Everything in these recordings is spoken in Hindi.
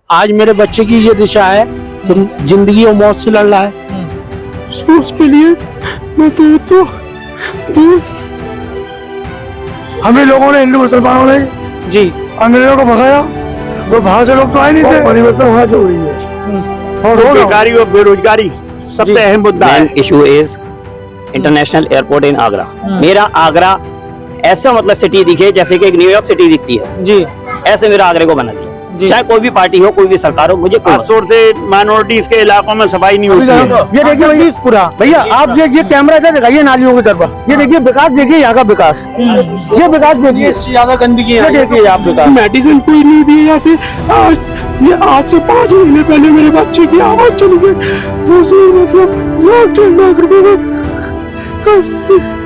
आज मेरे बच्चे की ये दिशा है तो जिंदगी और मौत से लड़ रहा है, उसके लिए मैं तो हम ही लोगों ने, हिंदू मुसलमानों ने जी अंग्रेजों को भगाया, वो बाहर से लोग तो आए नहीं थे। परिवर्तन होना जरूरी है और होगा। बेकारी और बेरोजगारी सबसे अहम मुद्दा है। इशू इज इंटरनेशनल एयरपोर्ट इन आगरा। मेरा आगरा ऐसा मतलब सिटी दिखे जैसे कि एक न्यूयॉर्क सिटी दिखती है जी, ऐसे मेरा आगरे को बना दिया। जी। चाहे कोई भी पार्टी हो, कोई भी सरकार हो, मुझे कोई खासतौर से माइनॉरिटीज के इलाकों में सफाई नहीं होती है। ये देखिए भैया पूरा, भैया आप ये कैमरा इधर दिखाइए नालियों की तरफ। ये देखिए विकास, देखिए यहाँ का विकास, ये विकास देखिए, ज्यादा गंदगी ये देखिए आप विकास। मेडिसिन कोई नहीं दी जाती। आज से 5 महीने पहले मेरे बच्चे की आवाज चली गई, मतलब लाख रुपए।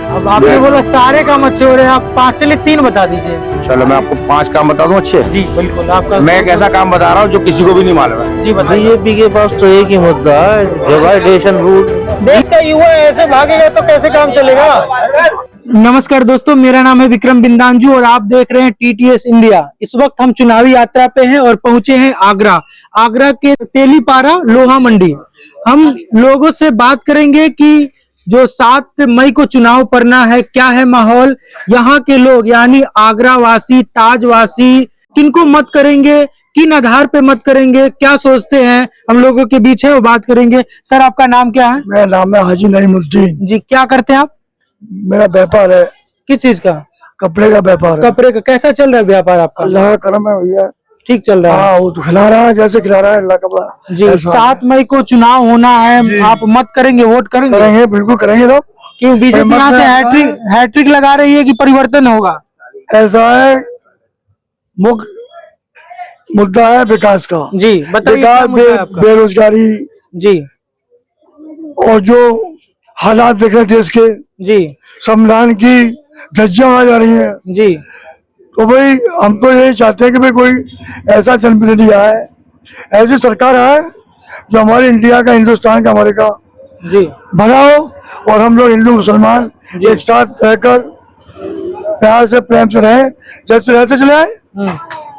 अब आपने बोला सारे काम अच्छे हो रहे हैं, आप 5 चले 3 बता दीजिए। चलो मैं आपको 5 काम बता दूं अच्छे। जी बिल्कुल, आपका मैं एक ऐसा काम बता रहा हूँ जो किसी को भी नहीं मालूम है। जी बताइए। बीजेपी के पास तो एक ही मुद्दा है, डिवाइडेशन रूल। देश का युवा ऐसे भागेगा तो कैसे काम चलेगा। नमस्कार दोस्तों, मेरा नाम है विक्रम बिंदांजू और आप देख रहे हैं TTS इंडिया। इस वक्त हम चुनावी यात्रा पे हैं और पहुंचे हैं आगरा के तेलीपारा लोहा मंडी। हम लोगों से बात करेंगे कि जो 7 मई को चुनाव पड़ना है, क्या है माहौल, यहाँ के लोग यानी आगरा वासी, ताजवासी किनको मत करेंगे, किन आधार पे मत करेंगे, क्या सोचते हैं, हम लोगों के बीच है वो बात करेंगे। सर आपका नाम क्या है? मेरा नाम है हाजी नईमुद्दीन। जी, क्या करते हैं आप? मेरा व्यापार है, किस चीज का? कपड़े का व्यापार है। कपड़े का। कैसा चल रहा है व्यापार आपका? अल्लाह का करम है भैया, ठीक चल रहा है। हाँ वो तो खिला रहा है जैसे खिला रहा है अल्लाह का। जी, 7 मई को चुनाव होना है, आप मत करेंगे, वोट करेंगे? करेंगे, बिल्कुल करेंगे लोग। क्यों बीजेपी यहाँ से हैट्रिक लगा रही है कि परिवर्तन होगा? ऐसा है, मुद्दा है विकास का। जी बताइए, क्या विकास, मुद्दा है आपका? बेरोजगारी जी और जो हालात देख रहे हैं देश के, जी संविधान की धज्जियां आ जा रही हैं, जी तो भाई हम तो यही चाहते हैं कि भाई कोई ऐसा जनप्रतिनिधि आए, ऐसी सरकार आए जो हमारे इंडिया का, हिंदुस्तान का, हमारे का जी भला हो और हम लोग हिंदू मुसलमान एक साथ रहकर प्यार से, प्रेम से रहें जैसे रहते चले आए।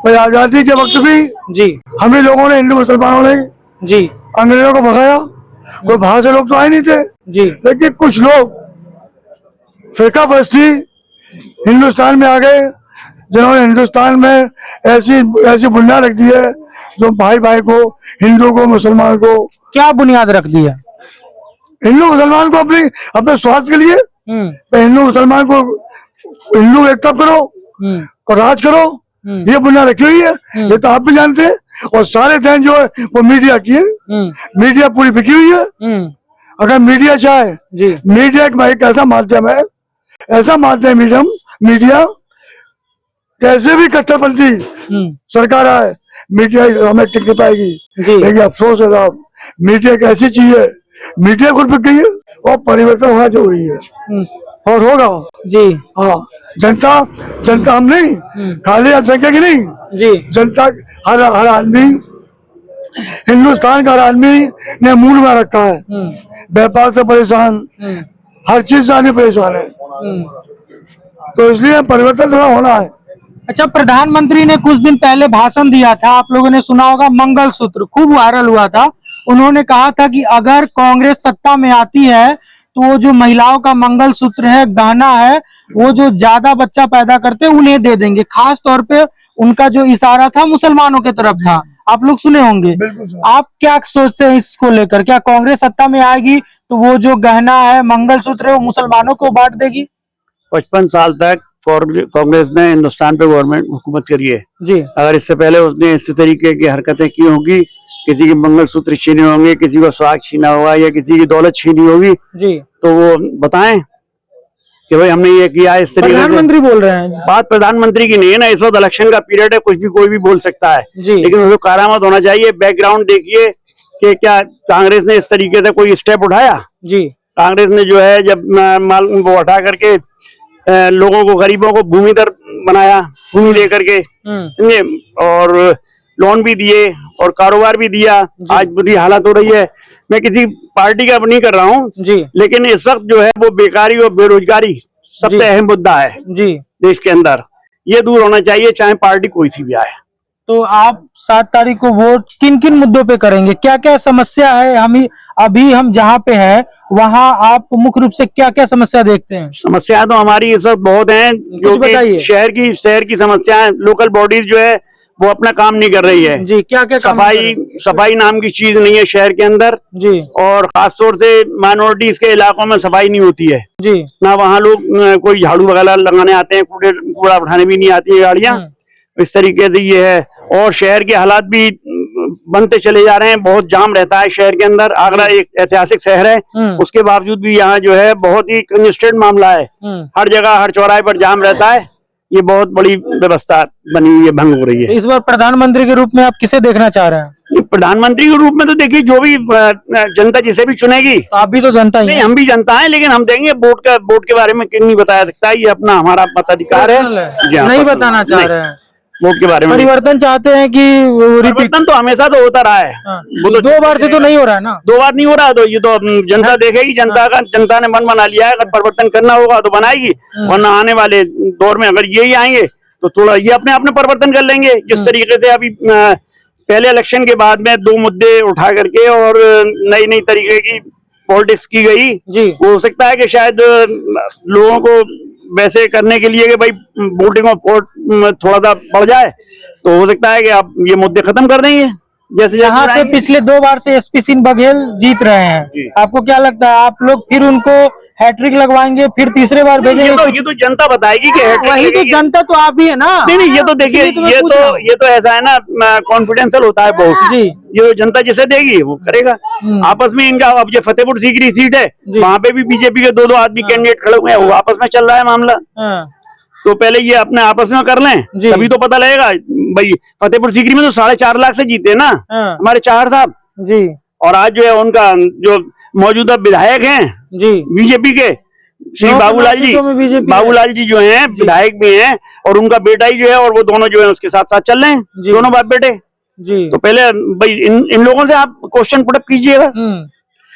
भाई आजादी के वक्त भी जी हम ही लोगों ने, हिंदू मुसलमानों ने जी अंग्रेजों को भगाया, कोई बाहर से लोग तो आए नहीं थे। जी लेकिन कुछ लोग फिरका परस्ती हिंदुस्तान में आ गए, जिन्होंने हिंदुस्तान में ऐसी बुनियाद रख दी है जो भाई भाई को, हिंदू को, मुसलमान को, क्या बुनियाद रख दी है? हिंदू मुसलमान को अपने स्वार्थ के लिए, हिंदू मुसलमान को, हिंदू एकता करो और राज करो, ये बुनियाद रखी हुई है। ये तो आप भी जानते हैं। और सारे देन जो है वो मीडिया की है, मीडिया पूरी बिकी हुई है। अगर मीडिया चाहे, मीडिया एक ऐसा माध्यम है, ऐसा माध्यम मीडिया कैसे भी कट्टरपंथी सरकार आए, मीडिया हमें टिक नहीं पाएगी। लेकिन अफसोस है साहब, मीडिया एक ऐसी चीज है, मीडिया खुद बिक गई है और परिवर्तन होना जरूरी है और होगा। जी हाँ, जनता हम नहीं, खाली जनता की नहीं जी, जनता हर आदमी, हिंदुस्तान का हर आदमी ने मूड में रखा है, व्यापार से परेशान, हर चीज से आने परेशान है, तो इसलिए परिवर्तन थोड़ा होना है। अच्छा, प्रधानमंत्री ने कुछ दिन पहले भाषण दिया था, आप लोगों ने सुना होगा, मंगलसूत्र खूब वायरल हुआ था। उन्होंने कहा था कि अगर कांग्रेस सत्ता में आती है तो वो जो महिलाओं का मंगलसूत्र है, गहना है, वो जो ज्यादा बच्चा पैदा करते हैं उन्हें दे देंगे। खास तौर पे उनका जो इशारा था मुसलमानों के तरफ था, आप लोग सुने होंगे। आप क्या सोचते हैं इसको लेकर? क्या कांग्रेस सत्ता में आएगी तो वो जो गहना है, मंगलसूत्र है, वो मुसलमानों को बांट देगी? 55 साल तक कांग्रेस ने हिंदुस्तान पे गवर्नमेंट हुकूमत करी है जी। अगर इससे पहले उसने इस तरीके की हरकतें की होंगी, किसी की मंगलसूत्र छीने होंगे, किसी को सुहाग छीना होगा या किसी की दौलत छीनी होगी जी, तो वो बताएं कि भाई हमने ये किया। इस तरीके प्रधानमंत्री बोल रहे हैं, बात प्रधानमंत्री की नहीं है ना, इस वक्त इलेक्शन का पीरियड है, कुछ भी कोई भी बोल सकता है जी। लेकिन उसको करामत होना चाहिए। बैकग्राउंड देखिए कि क्या कांग्रेस ने इस तरीके से कोई स्टेप उठाया जी? कांग्रेस ने जो है जब माल वो उठा करके लोगों को, गरीबों को भूमि दर बनाया, भूमि दे करके, और लोन भी दिए और कारोबार भी दिया। आज बुरी हालत हो रही है। मैं किसी पार्टी का नहीं कर रहा हूँ जी, लेकिन इस वक्त जो है वो बेकारी और बेरोजगारी सबसे अहम मुद्दा है जी देश के अंदर। ये दूर होना चाहिए, चाहे पार्टी कोई सी भी आए। तो आप 7 तारीख को वोट किन किन मुद्दों पे करेंगे, क्या क्या समस्या है? अभी हम जहाँ पे हैं वहाँ आप मुख्य रूप से क्या क्या समस्या देखते हैं? समस्या तो हमारी इस वक्त बहुत है, जो बताइए। कि शहर की समस्या है। लोकल बॉडीज जो है वो अपना काम नहीं कर रही है जी। क्या क्या सफाई नाम की चीज नहीं है शहर के अंदर जी। और खासतौर से माइनॉरिटीज के इलाकों में सफाई नहीं होती है जी। ना वहाँ लोग कोई झाड़ू वगैरह लगाने आते हैं, कूड़ा उठाने भी नहीं आती है गाड़ियां। इस तरीके से ये है। और शहर के हालात भी बनते चले जा रहे हैं, बहुत जाम रहता है शहर के अंदर। आगरा एक ऐतिहासिक शहर है, उसके बावजूद भी यहाँ जो है बहुत ही कंजेस्टेड मामला है। हर जगह हर चौराहे पर जाम रहता है। ये बहुत बड़ी व्यवस्था बनी हुई है, भंग हो रही है। इस बार प्रधानमंत्री के रूप में आप किसे देखना चाह रहे हैं? प्रधानमंत्री के रूप में तो देखिए, जो भी जनता जिसे भी चुनेगी। तो आप भी तो जनता ही नहीं, हम भी जनता है, लेकिन हम देंगे वोट के बारे में नहीं बताया सकता है, ये अपना हमारा मताधिकार है। नहीं बताना चाह रहे हैं वोट के बारे में। परिवर्तन चाहते हैं कि परिवर्तन तो हमेशा तो होता रहा है। वो तो 2 बार से तो नहीं हो रहा है ना। 2 बार नहीं हो रहा, तो ये तो जनता देखेगी। जनता ने मन बना लिया है, अगर परिवर्तन करना होगा तो बनाएगी, वरना आने वाले दौर में अगर यही आएंगे तो थोड़ा ये अपने आप में परिवर्तन कर लेंगे। जिस तरीके से अभी पहले इलेक्शन के बाद में 2 मुद्दे उठा करके और नई तरीके की पॉलिटिक्स की गई जी। हो सकता है कि शायद लोगों को वैसे करने के लिए कि भाई वोटिंग ऑफ थोड़ा सा बढ़ जाए, तो हो सकता है कि आप ये मुद्दे खत्म कर देंगे। जैसे यहाँ से पिछले 2 बार से एसपी सिंह बघेल जीत रहे हैं, आपको क्या लगता है आप लोग फिर उनको हैट्रिक लगवाएंगे, फिर तीसरे बार भेजेंगे? ये तो जनता बताएगी कि वही तो जनता तो आप ही है ना। नहीं, ये तो देखिए, ये तो ऐसा है ना, कॉन्फिडेंशियल होता है बहुत जी। ये जनता जिसे देगी वो करेगा। आपस में इनका, अब ये फतेहपुर सीकरी सीट है, वहाँ पे भी बीजेपी के 2 आदमी कैंडिडेट खड़े हुए हैं, वो आपस में चल रहा है मामला। तो पहले ये अपने आपस में कर लें, तभी तो पता लगेगा। भाई फतेहपुर सीकरी में तो 4.5 लाख से जीते ना हमारे चार साहब जी। और आज जो है उनका जो मौजूदा विधायक हैं जी बीजेपी के, श्री बाबूलाल जी जो हैं विधायक भी हैं, और उनका बेटा ही जो है, और वो दोनों जो है उसके साथ साथ चल रहे हैं, दोनों बाप बेटे जी। तो पहले भाई इन लोगों से आप क्वेश्चन पुटअप कीजिएगा।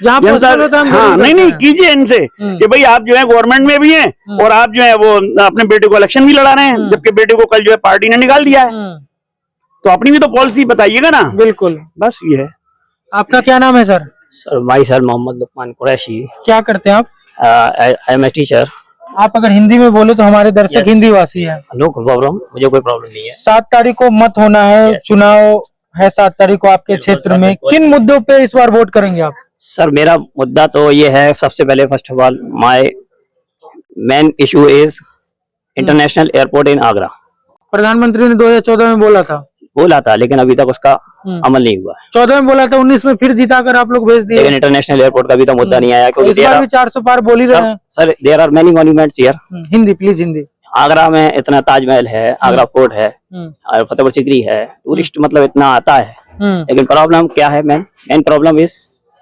हाँ, नहीं कीजिए इनसे कि भाई आप जो है गवर्नमेंट में भी हैं और आप जो है वो अपने बेटे को इलेक्शन भी लड़ा रहे हैं, जबकि बेटे को कल जो है पार्टी ने निकाल दिया है। तो अपनी भी तो पॉलिसी बताइएगा ना। बिल्कुल, बस ये है। आपका क्या नाम है सर? सर भाई सर मोहम्मद लुकमान कुरैशी। क्या करते हैं आप? I am a teacher. आप अगर हिंदी में बोले तो हमारे दर्शक हिंदी वासी है। नो प्रॉब्लम, मुझे कोई प्रॉब्लम नहीं है। 7 तारीख को मत होना है, चुनाव है 7 तारीख को आपके क्षेत्र में। किन मुद्दों पे इस बार वोट करेंगे आप? सर मेरा मुद्दा तो ये है, सबसे पहले first of all my main issue is international airport इन आगरा। प्रधानमंत्री ने 2014 में बोला था, लेकिन अभी तक उसका अमल नहीं हुआ। 14 में बोला था, 19 में फिर जिताकर आप लोग भेज दिए, लेकिन इंटरनेशनल एयरपोर्ट का भी तो मुद्दा नहीं आया। क्योंकि इस बार भी 400 पार बोल ही रहे हैं sir. There are many monuments here. Hindi please, Hindi. Agra में इतना ताजमहल है, आगरा फोर्ट है, और फतेहपुर सीकरी है, टूरिस्ट मतलब इतना आता है, लेकिन प्रॉब्लम क्या है? मेन प्रॉब्लम इज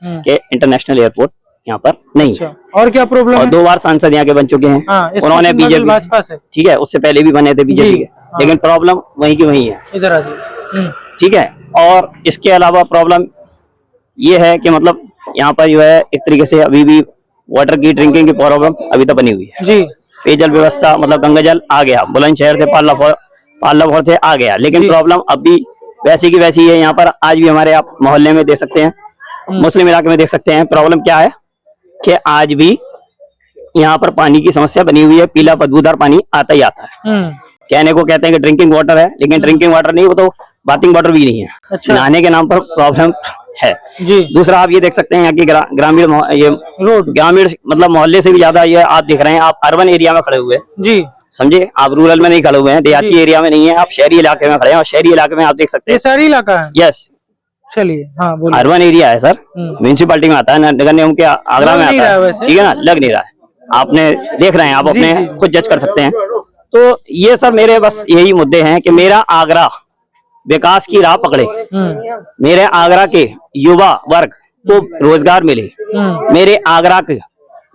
के इंटरनेशनल एयरपोर्ट यहाँ पर नहीं है। और क्या प्रॉब्लम है? 2 बार सांसद यहाँ के बन चुके हैं, उन्होंने बीजेपी, भाजपा से, ठीक है, उससे पहले भी बने थे बीजेपी के, लेकिन प्रॉब्लम वहीं की वहीं है। इधर आ जाइए, ठीक है। और इसके अलावा प्रॉब्लम ये है कि मतलब यहाँ पर जो है एक तरीके से अभी भी वाटर की, ड्रिंकिंग की प्रॉब्लम अभी तक बनी हुई है जी। पेयजल व्यवस्था मतलब गंगा जल आ गया, बुलंदशहर से पार्लाफोर से आ गया, लेकिन प्रॉब्लम अब भी वैसी की वैसी है। यहाँ पर आज भी हमारे आप मोहल्ले में देख सकते हैं, मुस्लिम इलाके में देख सकते हैं, प्रॉब्लम क्या है कि आज भी यहाँ पर पानी की समस्या बनी हुई है। पीला बदबूदार पानी आता ही आता है। कहने को कहते हैं कि ड्रिंकिंग वाटर है, लेकिन ड्रिंकिंग वाटर नहीं, वो तो बाथिंग वाटर भी नहीं है। अच्छा। नहाने के नाम पर प्रॉब्लम है जी। दूसरा आप ये देख सकते हैं यहाँ की ग्रामीण, ये रोड ग्रामीण मतलब मोहल्ले से भी ज्यादा ये आप देख रहे हैं, आप अर्बन एरिया में खड़े हुए हैं जी, समझे, आप रूरल में नहीं खड़े हुए हैं, देहाती एरिया में नहीं है, आप शहरी इलाके में खड़े हैं। और शहरी इलाके में आप देख सकते हैं, शहरी इलाका है, यस। चलिए, हाँ बोलिए। अर्बन एरिया है सर, म्यूनिसिपालिटी में आता है, नगर निगम के आगरा में आता है, ठीक है ना, लग नहीं रहा है। आपने देख रहे हैं, आप अपने खुद जज कर सकते हैं। तो ये सब मेरे बस यही मुद्दे हैं कि मेरा आगरा विकास की राह पकड़े, मेरे आगरा के युवा वर्ग को रोजगार मिले, मेरे आगरा के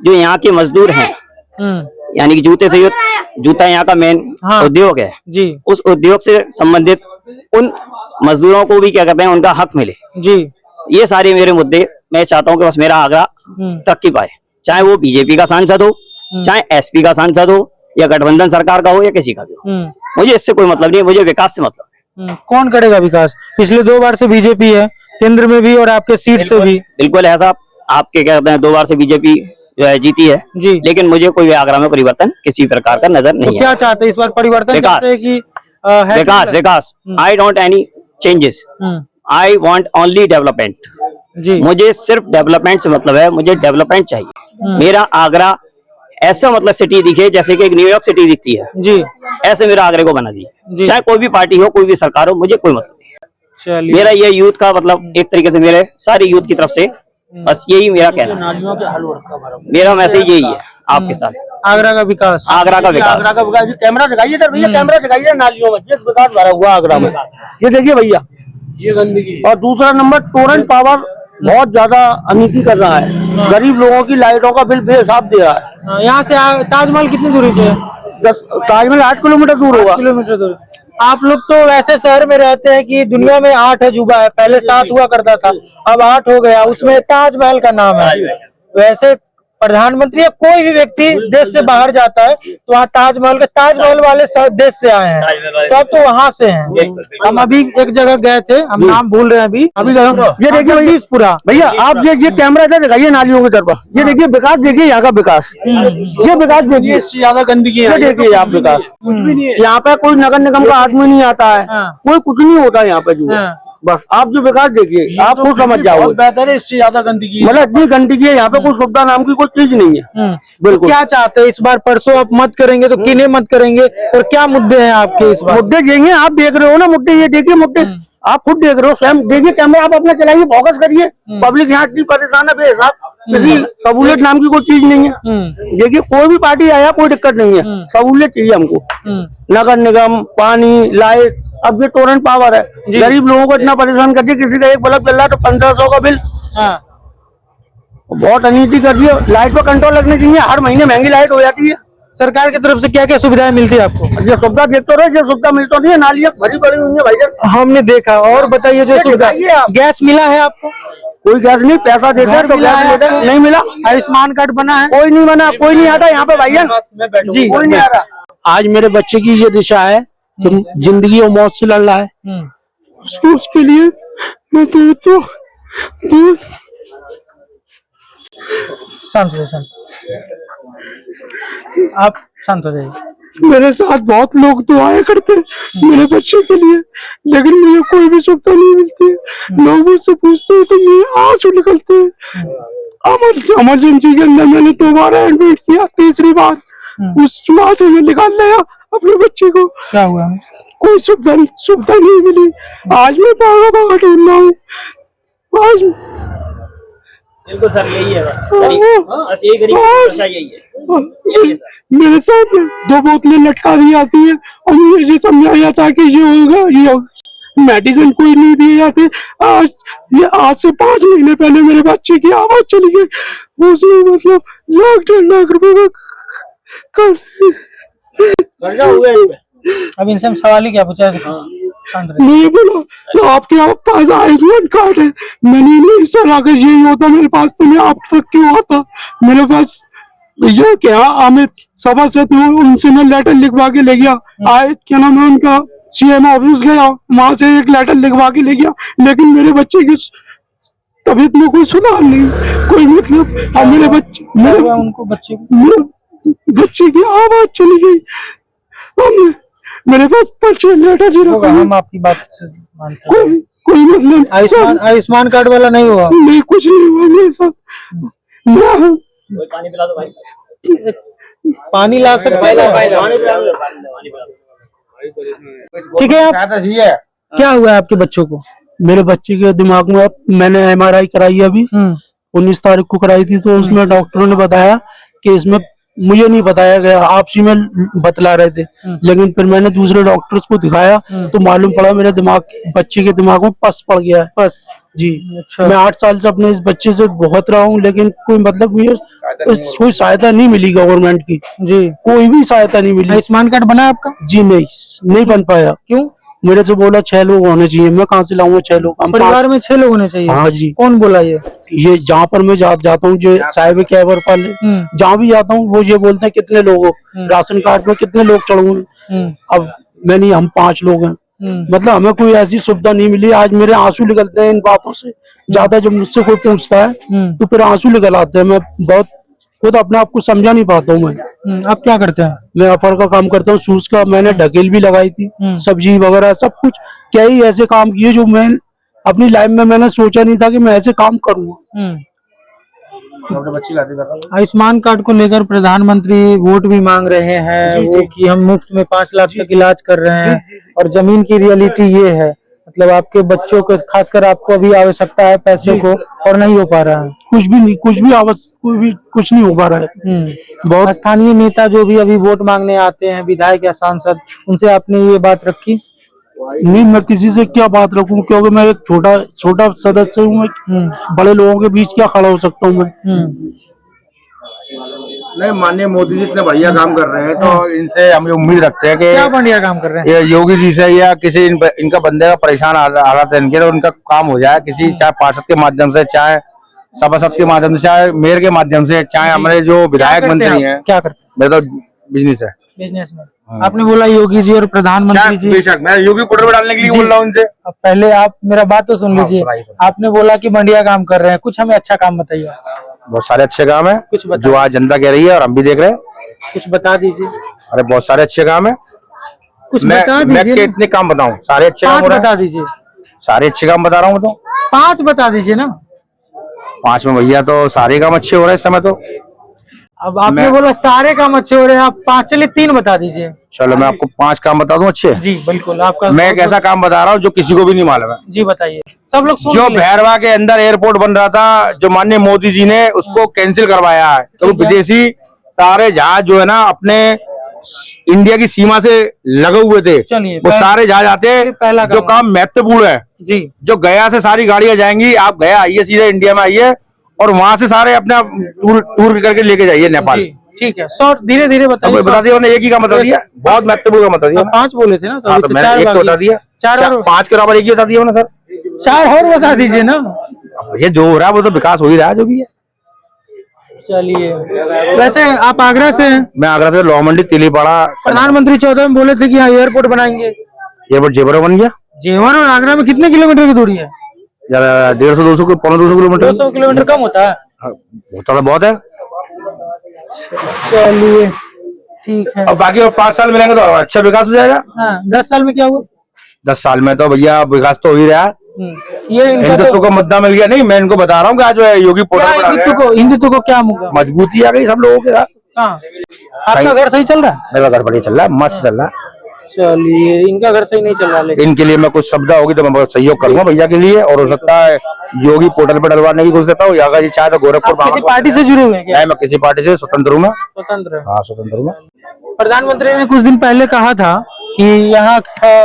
जो यहाँ के मजदूर हैं, यानी कि जूता यहाँ का मेन उद्योग है जी, उस उद्योग से संबंधित उन मजदूरों को भी क्या कहते हैं, उनका हक मिले जी। ये सारे मेरे मुद्दे, मैं चाहता हूँ कि बस मेरा आगरा तरक्की पाए, चाहे वो बीजेपी का सांसद हो, चाहे एसपी का सांसद हो, या गठबंधन सरकार का हो, या किसी का भी हो। मुझे इससे कोई मतलब नहीं है, मुझे विकास से मतलब है। कौन करेगा विकास? पिछले 2 बार से बीजेपी है, केंद्र में भी और आपके सीट से भी। बिल्कुल ऐसा आपके कहते हैं 2 बार से बीजेपी जीती है जी, लेकिन मुझे कोई आगरा में परिवर्तन किसी प्रकार का नजर नहीं तो क्या चाहते हैं इस बार? परिवर्तन चाहते हैं कि विकास I don't any changes, I want only development. जी, मुझे सिर्फ डेवलपमेंट से मतलब है, मुझे डेवलपमेंट चाहिए। मेरा आगरा ऐसा मतलब सिटी दिखे जैसे कि एक न्यूयॉर्क सिटी दिखती है, जी, ऐसे मेरा आगरे को बना दिया। जी। चाहे कोई भी पार्टी हो, कोई भी सरकार हो, मुझे कोई मतलब नहीं है। चलिए। मेरा ये यूथ का मतलब एक तरीके से मेरे सारे यूथ की तरफ से बस यही मेरा कहना है। मेरा मैसेज यही है आपके साथ, आगरा का विकास। आगरा का विकास। कैमरा दिखाइए इधर भैया, कैमरा दिखाइए नालियों में जिस विकास भरा हुआ आगरा में। ये देखिए भैया, ये गंदगी। और दूसरा नंबर टोरेंट पावर बहुत ज्यादा अनिति कर रहा है, गरीब लोगों की लाइटों का बिल बेहिसाब दे रहा है। यहाँ से ताजमहल कितनी दूरी पे है? ताजमहल 8 किलोमीटर दूर होगा। 8 किलोमीटर दूर। आप लोग तो वैसे शहर में रहते हैं कि दुनिया में 8 अजूबा है, पहले 7 हुआ करता था, अब 8 हो गया, उसमें ताजमहल का नाम है। वैसे प्रधानमंत्री या कोई भी व्यक्ति देश से बाहर जाता है तो वहाँ ताजमहल वाले देश से आए हैं, तो अब तो वहाँ से हैं। हम अभी एक जगह गए थे, हम नाम भूल रहे हैं अभी ये देखिए जगदीशपुरा। भैया, आप ये कैमरा इधर दिखाइए नालियों की तरफ। ये देखिए विकास, देखिए यहाँ का विकास, ये विकास देखिए, इससे ज्यादा गंदगी ये है। देखिए आप विकास कुछ भी नहीं है। यहाँ पे कोई नगर निगम का आदमी नहीं आता है, हाँ। कोई कुछ नहीं होता है यहाँ पे जो। हाँ। बस आप जो विकास देखिए, आप खुद समझ जाओगे। बेहतर है, इससे ज्यादा गंदगी है। मतलब इतनी गंदगी है यहाँ पे, कोई सुविधा नाम की कोई चीज नहीं है। तो बिल्कुल। क्या चाहते हैं इस बार? परसों आप मत करेंगे तो किन्हें मत करेंगे, और क्या मुद्दे हैं आपके इस बार? मुद्दे देंगे, आप देख रहे हो ना मुद्दे, ये देखिए मुद्दे, आप खुद देख रहे हो स्वयं। देखिए कैमरा आप अपना चलाइए, फोकस करिए। पब्लिक यहाँ इतनी परेशान है बेहिसाब, किसी सहूलियत नाम की कोई चीज नहीं है। देखिए कोई भी पार्टी आया कोई दिक्कत नहीं है, सहूलियत चाहिए हमको। नगर निगम, पानी, लाइट, अब ये टोरेंट पावर है, गरीब लोगों को इतना परेशान कर दिया। किसी का एक बल्ब जल रहा है तो 1500 का बिल। हाँ। बहुत अनिति कर दिया। लाइट पर कंट्रोल लगने चाहिए, हर महीने महंगी लाइट हो जाती है। सरकार की तरफ से क्या क्या सुविधाएं मिलती है आपको? ये सुविधा देखते रहे, ये सुविधा मिलता नहीं है। नालियाँ भरी पड़ी हुई है भैया, हमने देखा। और बताइए जो सुविधा, गैस मिला है आपको? कोई गैस नहीं, पैसा देते हैं तो गैस मिलता है, नहीं मिला। आयुष्मान कार्ड बना है? कोई नहीं बना, कोई नहीं आता यहाँ पे भैया जी, कोई नहीं आ रहा। आज मेरे बच्चे की ये दिशा है कि जिंदगी और मौत से लड़ रहा है, उसके लिए मैं तो शांत हो जाइए, आप शांत हो जाइए। मेरे साथ बहुत लोग तो आया करते हैं मेरे बच्चे के लिए, लेकिन मुझे कोई भी सुविधा नहीं मिलती है। लोग मुझसे पूछते हैं तो मेरे आंसू निकलते हैं। इमरजेंसी के अंदर मैंने 2 बार एडमिट किया, तीसरी बार उस वहां से मैं निकाल लिया अपने बच्चे को। क्या हुआ? कोई सुविधा नहीं मिली। आज मैं भागा ढूंढ रहा हूँ। आज बिल्कुल सर, यही है बस यही गरीब समस्या यही है। मेरे साथ 2 बोतलें लटका दी जाती है और मुझे ये समझाया जाता है कि ये होगा, ये होगा। मेडिसिन कोई नहीं दिए जाते। आज से 5 महीने पहले मेरे बच्चे की आवाज चली गई, उसमें मतलब लाख रुपए का कर्जा हुआ है। अब इनसे हम सवाल ही क्या पूछा? नहीं बोला तो आपके पास आयुष्मान कार्ड है। मैंने नहीं सर, अगर यही होता मेरे पास तो मैं आप तक क्यों आता? मेरे पास ये क्या अमित सभा से तो उनसे मैं लेटर लिखवा के ले गया। आए क्या नाम है उनका, CM ऑफिस गया, वहां से एक लेटर लिखवा के ले गया, लेकिन मेरे बच्चे की तबीयत में कोई सुधार नहीं, कोई मतलब। अब मेरे बच्चे की आवाज चली गई। मेरे पास पर्चे लेटर जी रखा है। हम आपकी बात से मानते हैं। कोई मतलब आयुष्मान कार्ड वाला नहीं हुआ? नहीं, कुछ नहीं हुआ मेरे साथ। पानी पिला दो भाई, पानी ला सकते हैं? ठीक है। आप क्या हुआ है आपके बच्चों को? मेरे बच्चे के दिमाग में मैंने MRI कराई अभी 19 तारीख को कराई थी, तो उसमें डॉक्टरों ने बताया कि इसमें, मुझे नहीं बताया गया, आपसी में बतला रहे थे, लेकिन फिर मैंने दूसरे डॉक्टर्स को दिखाया तो मालूम पड़ा मेरे बच्चे के दिमाग में पस पड़ गया है। बस जी। अच्छा। मैं 8 साल से अपने इस बच्चे से बहुत रहा हूँ, लेकिन कोई मतलब मुझे कोई सहायता नहीं मिली गवर्नमेंट की। जी, कोई भी सहायता नहीं मिली। आयुष्मान कार्ड बना आपका? जी नहीं बन पाया। क्यों? मेरे से बोला 6 लोग होने चाहिए, मैं कहाँ से लाऊंगा 6 लोग? परिवार में 6 लोग होने चाहिए? हाँ जी। कौन बोला ये जहाँ पर मैं जाता हूँ, जो साहिब कैबर पर जहाँ भी जाता हूँ वो ये बोलते हैं कितने लोग हो, राशन कार्ड में कितने लोग चढ़ूंगे। अब हम 5 लोग हैं, मतलब हमें कोई ऐसी सुविधा नहीं मिली। आज मेरे आंसू निकलते हैं इन बातों से ज्यादा। जब मुझसे कोई पूछता है तो फिर आंसू निकल आते हैं। मैं बहुत खुद अपने आप को समझा नहीं पाता हूँ मैं। आप क्या करते हैं? मैं अफर का काम करता हूँ, शूज का। मैंने ढकेल भी लगाई थी, सब्जी वगैरह सब कुछ। क्या ही ऐसे काम किए जो मैं अपनी लाइफ में मैंने सोचा नहीं था कि मैं ऐसे काम करूंगा। आयुष्मान कार्ड को लेकर प्रधानमंत्री वोट भी मांग रहे हैं वो कि हम मुफ्त में 5 लाख तक इलाज कर रहे हैं, और जमीन की रियलिटी ये है, मतलब आपके बच्चों को खासकर आपको अभी आवश्यकता है पैसे को और नहीं हो पा रहा है। कुछ नहीं हो पा रहा है। बहुत स्थानीय नेता जो भी अभी वोट मांगने आते हैं, विधायक या सांसद, उनसे आपने ये बात रखी? नहीं, मैं किसी से क्या बात रखूं, क्योंकि मैं एक छोटा सदस्य हूँ। मैं बड़े लोगों के बीच क्या खड़ा हो सकता हूँ मैं। नहीं, माननीय मोदी जी इतने बढ़िया काम कर रहे हैं तो इनसे हम उम्मीद रखते हैं कि क्या बढ़िया काम कर रहे हैं? ये योगी जी से या किसी इनका बंदे का परेशान हालत है इनके, तो उनका काम हो जाए किसी, चाहे पार्षद के माध्यम से, चाहे सभासद के माध्यम से, चाहे मेयर के माध्यम से, चाहे हमारे जो विधायक मंत्री हैं। क्या करते? मेरा तो बिजनेस है। बिजनेस में आपने बोला योगी जी और प्रधानमंत्री जी। बेशक मैं योगी पोर्टल पर डालने के लिए बोल रहा हूँ उनसे। अब पहले आप मेरा बात तो सुन लीजिए। आपने बोला कि बढ़िया काम कर रहे हैं, कुछ हमें अच्छा काम बताइए। बहुत सारे अच्छे काम है कुछ जो आज जनता कह रही है और हम भी देख रहे हैं। कुछ बता दीजिए। अरे बहुत सारे अच्छे काम है। कुछ बता दीजिए। मैं कितने काम बताऊं? सारे अच्छे काम हो रहे हैं। बता दीजिए। सारे अच्छे काम बता रहा हूँ। तो 5 बता दीजिए ना। 5 में भैया तो सारे काम अच्छे हो रहे हैं इस समय। तो अब आपने बोला सारे काम अच्छे हो रहे हैं, आप 5, चलिए 3 बता दीजिए। चलो मैं आपको 5 काम बता दूं अच्छे। जी बिल्कुल। आपका मैं एक ऐसा काम बता रहा हूँ जो किसी को भी नहीं मालूम है। जी बताइए, सब लोग सुन जो ले। भैरवा के अंदर एयरपोर्ट बन रहा था, जो माननीय मोदी जी ने उसको कैंसिल करवाया है। तो विदेशी सारे जहाज जो है ना अपने इंडिया की सीमा से लगे हुए थे, चलिए वो सारे जहाज आते। पहला जो काम महत्वपूर्ण है जी, जो गया से सारी गाड़ियां जाएंगी, आप गया आइए, सीधे इंडिया में आइए और वहां से सारे अपना टूर करके लेके जाइए नेपाल। ठीक है। शॉर्ट धीरे धीरे बताइए। बता दिया उन्होंने, एक ही काम बता दिया, बहुत महत्वपूर्ण काम बता दिया। 5 बोले थे ना, तो हाँ, अभी तो तो मैंने 4 एक तो बता दिया। 5 के बराबर एक ही बता दिया मैंने सर। 4 और बता दीजिए ना। ये जो हो रहा है वो तो विकास हो ही रहा है जो भी है। चलिए, वैसे आप आगरा से हैं? मैं आगरा से लोहा मंडी तिलीपाड़ा। प्रधानमंत्री 14 में बोले थे कि यहाँ एयरपोर्ट बनाएंगे। एयरपोर्ट जेवर बन गया। जेवर और आगरा में कितने किलोमीटर की दूरी है? 150-200 किलोमीटर। 200 किलोमीटर कम होता है। होता तो बहुत है। चलिए ठीक है। और बाकी और 5 साल मिलेंगे तो अच्छा विकास हो जाएगा। हाँ, 10 साल में क्या हुआ? 10 साल में तो भैया विकास तो हो ही रहा है। ये हिंदुत्व को मुद्दा मिल गया। नहीं, मैं इनको बता रहा हूँ कि आज योगी पोर्टल हिंदुत्व को क्या मुद्दा? मजबूती आ गई सब लोगों के साथ। हाँ, आपका घर सही चल रहा है? मेरा घर बढ़िया चल रहा है, मस्त चल रहा है। चलिए, इनका घर सही नहीं चल रहा। लेकिन इनके लिए मैं कुछ सुविधा होगी तो मैं बहुत सहयोग करूंगा भैया के लिए। और हो सकता है योगी पोर्टल पर डलवाने की कोशिश करता हूँ, या अगर चाहे तो गोरखपुर। किसी पार्टी से जुड़े हुए हैं क्या? मैं किसी पार्टी से स्वतंत्र हूँ। मैं स्वतंत्र। हाँ, स्वतंत्र हूँ। प्रधानमंत्री ने कुछ दिन पहले कहा था कि यहाँ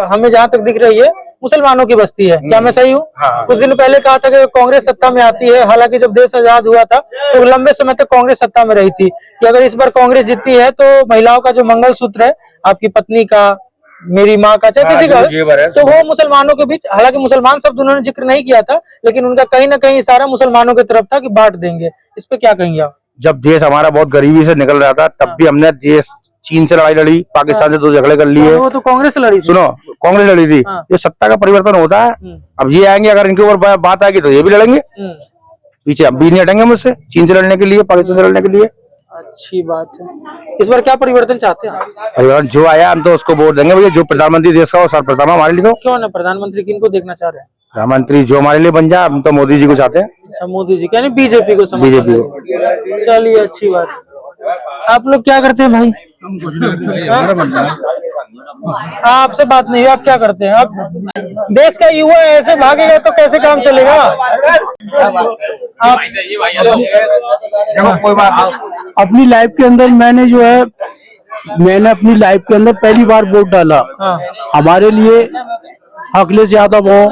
हमें जहाँ तक दिख रही है मुसलमानों की बस्ती है। क्या मैं सही हूँ? हाँ। कुछ दिन पहले कहा था कि कांग्रेस सत्ता में आती है। हालांकि जब देश आजाद हुआ था तो लंबे समय तक कांग्रेस सत्ता में रही थी कि अगर इस बार कांग्रेस जीतती है तो महिलाओं का जो मंगलसूत्र है, आपकी पत्नी का, मेरी माँ का, चाहे किसी का, तो वो मुसलमानों के बीच, हालांकि मुसलमान शब्द उन्होंने जिक्र नहीं किया था, लेकिन उनका कहीं ना कहीं इशारा मुसलमानों की तरफ था कि बांट देंगे। इस पे क्या कहेंगे आप? जब देश हमारा बहुत गरीबी से निकल रहा था तब भी हमने देश चीन से लड़ाई लड़ी, पाकिस्तान से 2 झगड़े कर लिए। वो तो कांग्रेस लड़ी थी। सुनो, कांग्रेस लड़ी थी। ये सत्ता का परिवर्तन होता है। अब ये आएंगे, अगर इनके ऊपर बात आएगी तो ये भी लड़ेंगे। पीछे अब भी नहीं हटेंगे मुझसे, चीन से लड़ने के लिए, पाकिस्तान से लड़ने के लिए। अच्छी बात है। इस बार क्या परिवर्तन चाहते हैं? परिवर्तन जो आया हम तो उसको वोट देंगे भैया। जो प्रधानमंत्री देश का हो सर्वप्रथम हमारे लिए। तो क्यों ना प्रधानमंत्री किनको देखना चाह रहे हैं? प्रधानमंत्री जो हमारे लिए बन जाए, हम तो मोदी जी को चाहते हैं। अच्छा, मोदी जी, यानी बीजेपी को समर्थन बीजेपी है। को। चलिए, अच्छी बात। आप लोग क्या करते हैं भाई? आपसे बात नहीं है, आप क्या करते हैं? आप देश का युवा ऐसे भागेगा तो कैसे काम चलेगा? आप कोई बात नहीं। अपनी लाइफ के अंदर मैंने अपनी लाइफ के अंदर पहली बार वोट डाला। हाँ। हमारे लिए अखिलेश यादव हो,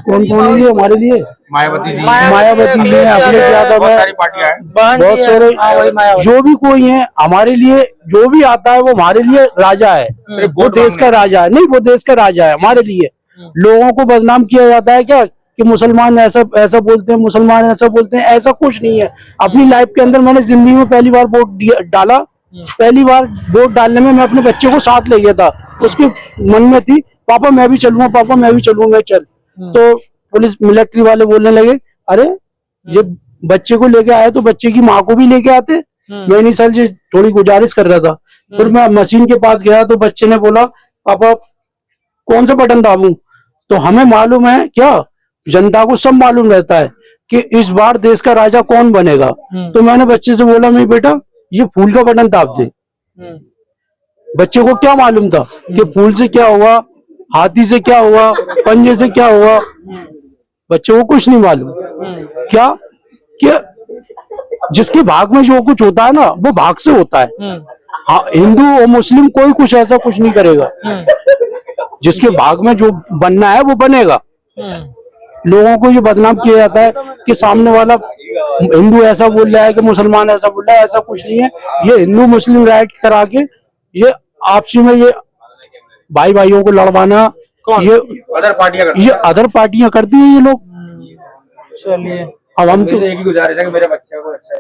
कौन है ये हमारे लिए? मायावती जी है, अखिलेश यादव है, बहुत सारे, जो भी कोई है हमारे लिए, जो भी आता है वो हमारे लिए राजा है। वो देश का राजा है। नहीं, वो देश का राजा है हमारे लिए। लोगों को बदनाम किया जाता है क्या कि मुसलमान ऐसा बोलते हैं, मुसलमान ऐसा बोलते हैं, ऐसा कुछ नहीं है। अपनी लाइफ के अंदर मैंने जिंदगी में पहली बार वोट डाला पहली बार वोट डालने में मैं अपने बच्चे को साथ ले गया था, उसके मन में थी पापा मैं भी चलूंगा, पापा मैं भी चलूंगा, चल। तो पुलिस मिलिट्री वाले बोलने लगे अरे ये बच्चे को लेके आए तो बच्चे की माँ को भी लेके आते। मैं नहीं सर जी थोड़ी गुजारिश कर रहा था। फिर मैं मशीन के पास गया तो बच्चे ने बोला पापा कौन सा बटन दाबूं? तो हमें मालूम है क्या, जनता को सब मालूम रहता है कि इस बार देश का राजा कौन बनेगा। तो मैंने बच्चे से बोला मैं बेटा ये फूल का बटन दाब दे। बच्चे को क्या मालूम था कि फूल से क्या हुआ, हाथी से क्या हुआ, पंजे से क्या हुआ, बच्चे को कुछ नहीं मालूम। क्या कि जिसके भाग में जो कुछ होता है ना वो भाग से होता है। हाँ हिंदू और मुस्लिम कोई कुछ ऐसा कुछ नहीं करेगा, जिसके भाग में जो बनना है वो बनेगा। लोगों को ये बदनाम किया जाता है कि सामने वाला हिंदू ऐसा बोल रहा है कि मुसलमान ऐसा बोल रहा है, ऐसा कुछ नहीं है। ये हिंदू मुस्लिम राइट करा के ये आपसी में ये भाई भाइयों को लड़वाना ये अदर पार्टियां करती हैं ये लोग। चलिए अब हम तो एक ही गुजारिश है कि मेरे बच्चे को अच्छा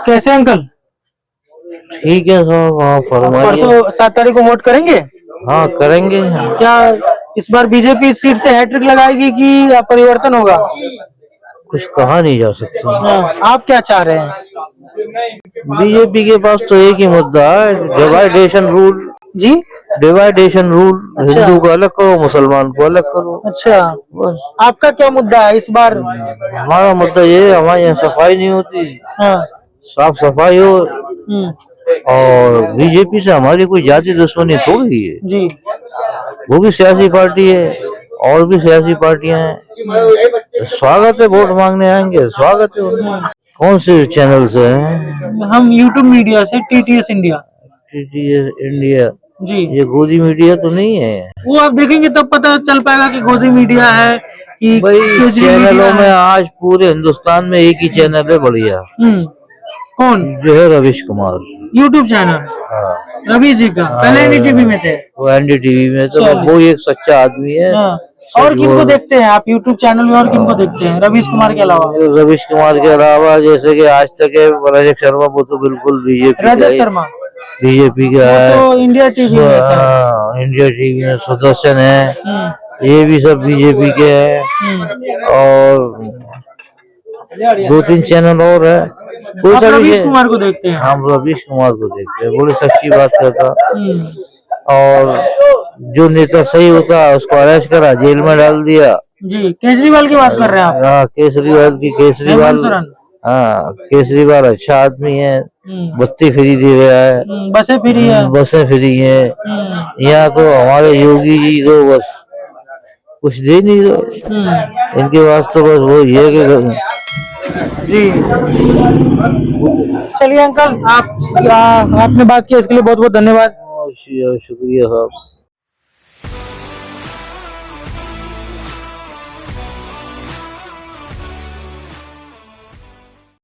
कैसे अंकल ठीक है साहब, हाँ फरमाइए। परसों 7 तारीख को वोट करेंगे? हाँ करेंगे। क्या इस बार बीजेपी इस सीट से हैट्रिक लगाएगी कि परिवर्तन होगा? कुछ कहा नहीं जा सकता। हाँ, आप क्या चाह रहे हैं? बीजेपी के पास तो एक ही मुद्दा है, डिवाइडेशन रूल। जी डिवाइडेशन रूल, अच्छा। हिंदू को अलग करो, मुसलमान को अलग करो। अच्छा, बस आपका क्या मुद्दा है इस बार? हमारा मुद्दा ये है, हमारे यहाँ सफाई नहीं होती, हाँ। साफ सफाई हो। हम्म, और बीजेपी से हमारी कोई जाति दुश्मनी थोड़ी है, जी वो भी सियासी पार्टी है और भी सियासी पार्टियां हैं। स्वागत है, वोट मांगने आएंगे, स्वागत है। कौन से चैनल से हैं? हम यूट्यूब मीडिया से TTS इंडिया। TTS इंडिया जी ये गोदी मीडिया तो नहीं है? वो आप देखेंगे तब पता चल पाएगा कि गोदी मीडिया है कि भाई केजरी चैनलों मीडिया में है। आज पूरे हिंदुस्तान में एक ही चैनल है बढ़िया, कौन? जो है रवीश कुमार। यूट्यूब चैनल हाँ, रवि जी का, पहले NDTV में थे। वो NDTV में तो चलिए। वो एक सच्चा आदमी है। हाँ। और किनको देखते हैं आप यूट्यूब चैनल में, और किनको देखते हैं रवीश कुमार के अलावा? रवीश कुमार के अलावा जैसे कि आज तक है रजत शर्मा, वो तो बिल्कुल बीजेपी रजत शर्मा बीजेपी का है। तो इंडिया टीवी में सर। हाँ, इंडिया टीवी में सुदर्शन है, हम्म, ये भी सब बीजेपी के हैं। और 2-3 चैनल और है। वो आप सभी रवीश है। कुमार को देखते हैं? हम रवीश कुमार को देखते हैं, बड़ी सच्ची बात करता। हम्म, और जो नेता सही होता है उसको अरेस्ट करा, जेल में डाल दिया। जी केजरीवाल की बात कर रहे हैं आप? हाँ केजरीवाल की, केजरीवाल हेमंत सोरेन। हाँ केजरीवाल अच्छा आदमी है, बत्ती फ्री दे रहा है, बसें फ्री है। बसें फ्री है। यहाँ तो हमारे योगी जी तो बस कुछ दे नहीं रहे, इनके पास तो बस वो ये कि जी चलिए अंकल, आपने बात की इसके लिए बहुत बहुत धन्यवाद। शुक्रिया साहब।